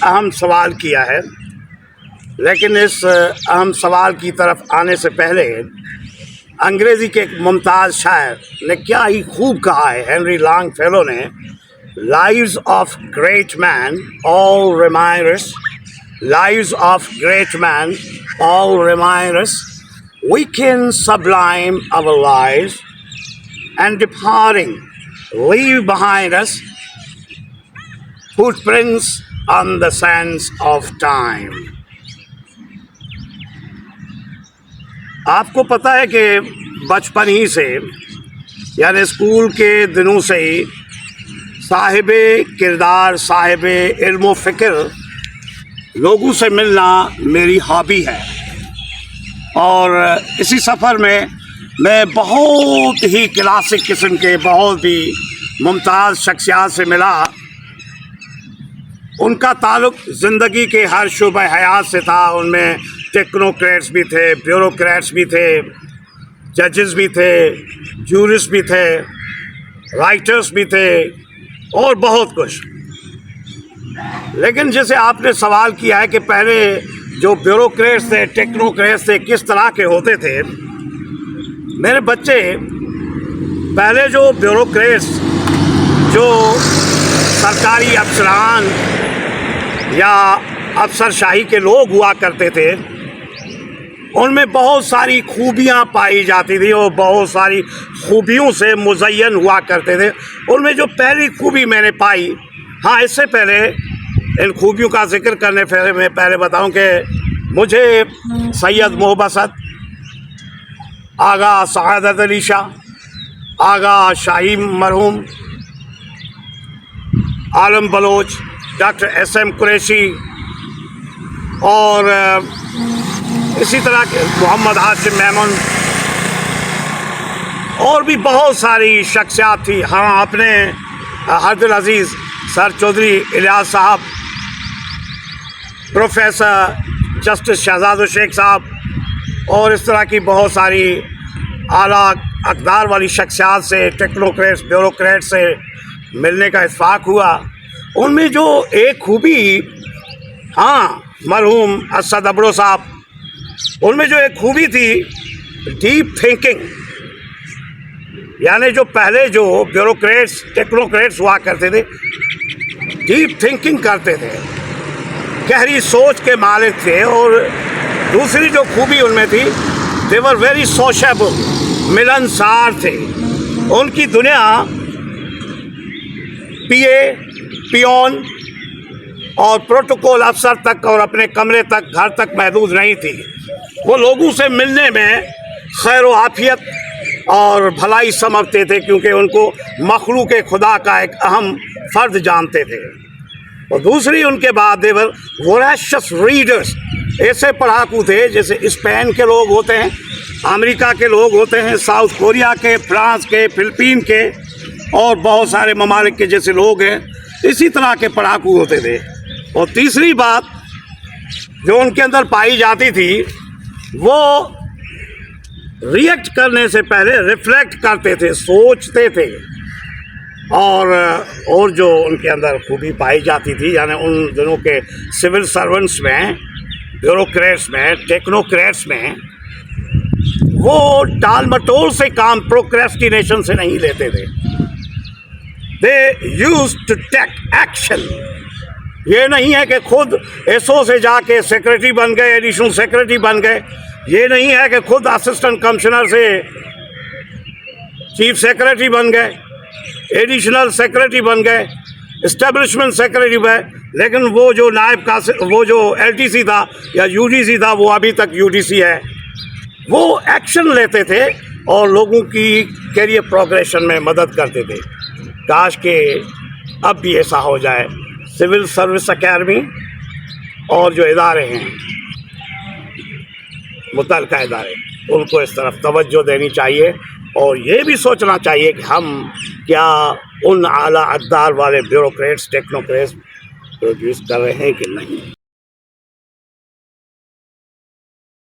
اہم سوال کیا ہے، لیکن اس اہم سوال کی طرف آنے سے پہلے انگریزی کے ایک ممتاز شاعر نے کیا ہی خوب کہا ہے، ہنری لانگ فیلو نے، lives of great men all remind us, lives of great men all remind us we can sublime our lives and departing leave behind us footprints on the sands of time. آپ کو پتہ ہے کہ بچپن ہی سے یعنی school کے دنوں سے ہی صاحب کردار، صاحب علم و فکر لوگوں سے ملنا میری ہابی ہے، اور اسی سفر میں بہت ہی کلاسک قسم کے بہت ہی ممتاز شخصیات سے ملا۔ ان کا تعلق زندگی کے ہر شعبہ حیات سے تھا۔ ان میں ٹیکنوکریٹس بھی تھے، بیوروکریٹس بھی تھے، ججز بھی تھے، جورسٹ بھی تھے، رائٹرس بھی تھے اور بہت کچھ۔ لیکن جیسے آپ نے سوال کیا ہے کہ پہلے جو بیوروکریٹس تھے، ٹیکنوکریٹس تھے، کس طرح کے ہوتے تھے، میرے بچے، پہلے جو بیوروکریٹس، جو سرکاری افسران یا افسر شاہی کے لوگ ہوا کرتے تھے، ان میں بہت ساری خوبیاں پائی جاتی تھیں اور بہت ساری خوبیوں سے مزین ہوا کرتے تھے۔ ان میں جو پہلی خوبی میں نے پائی، ہاں اس سے پہلے ان خوبیوں کا ذکر کرنے سے میں پہلے بتاؤں کہ مجھے سید محبت، آغا سعادت علی شاہ، آغا شاہی مرحوم، Alam Baloch, doctor S M Qureshi اور اسی طرح کے محمد ہاشم میمن اور بھی بہت ساری شخصیات تھی۔ ہاں اپنے حد العزیز سر چودھری الیاس صاحب، پروفیسر جسٹس شہزاد الشیخ صاحب اور اس طرح کی بہت ساری اعلیٰ اقدار والی شخصیات سے، ٹیکنوکریٹس، بیوروکریٹ سے ملنے کا اتفاق ہوا۔ ان میں جو ایک خوبی، ہاں مرحوم اسد ابڑو صاحب، ان میں جو ایک خوبی تھی ڈیپ تھنکنگ، یعنی جو پہلے جو بیوروکریٹس، ٹیکنوکریٹس ہوا کرتے تھے، ڈیپ تھنکنگ کرتے تھے، گہری سوچ کے مالک تھے۔ اور دوسری جو خوبی ان میں تھی، دے ور ویری سوشیبل، ملنسار تھے۔ ان کی دنیا پی اے، پیون اور پروٹوکول افسر تک اور اپنے کمرے تک، گھر تک محدود نہیں تھی۔ وہ لوگوں سے ملنے میں خیر و عافیت اور بھلائی سمجھتے تھے، کیونکہ ان کو مخلوق خدا کا ایک اہم فرد جانتے تھے۔ اور دوسری ان کے بعد دیور ووریشس ریڈرز، ایسے پڑھاکو تھے جیسے اسپین کے لوگ ہوتے ہیں، امریکہ کے لوگ ہوتے ہیں، ساؤتھ کوریا کے، فرانس کے، فلپین کے اور بہت سارے ممالک کے جیسے لوگ ہیں، اسی طرح کے پڑھاکو ہوتے تھے۔ اور تیسری بات جو ان کے اندر پائی جاتی تھی، وہ ریئیکٹ کرنے سے پہلے ریفلیکٹ کرتے تھے، سوچتے تھے۔ اور جو ان کے اندر خوبی پائی جاتی تھی، یعنی ان دنوں کے سول سرونٹس میں، بیوروکریٹس میں، ٹیکنوکریٹس میں، وہ ٹال مٹول سے کام، پروکریسٹینیشن سے نہیں لیتے تھے۔ They use to take action. یہ نہیں ہے کہ خود ایس او سے جا کے سیکریٹری بن گئے، ایڈیشنل سیکریٹری بن گئے، یہ نہیں ہے کہ خود اسسٹنٹ کمشنر سے چیف سیکریٹری بن گئے، ایڈیشنل سیکریٹری بن گئے، اسٹیبلشمنٹ سیکریٹری بن، لیکن وہ جو نائب کا، وہ جو ایل ٹی سی تھا یا یو ڈی سی تھا، وہ ابھی تک یو ڈی سی ہے۔ وہ ایکشن لیتے تھے اور لوگوں کی کیریئر پروگریشن میں مدد کرتے تھے۔ کاش کہ اب بھی ایسا ہو جائے۔ سول سروس اکیڈمی اور جو ادارے ہیں، متعلقہ ادارے، ان کو اس طرف توجہ دینی چاہیے اور یہ بھی سوچنا چاہیے کہ ہم کیا ان اعلیٰ اقدار والے بیوروکریٹس، ٹیکنوکریٹس پروڈیوس کر رہے ہیں کہ نہیں۔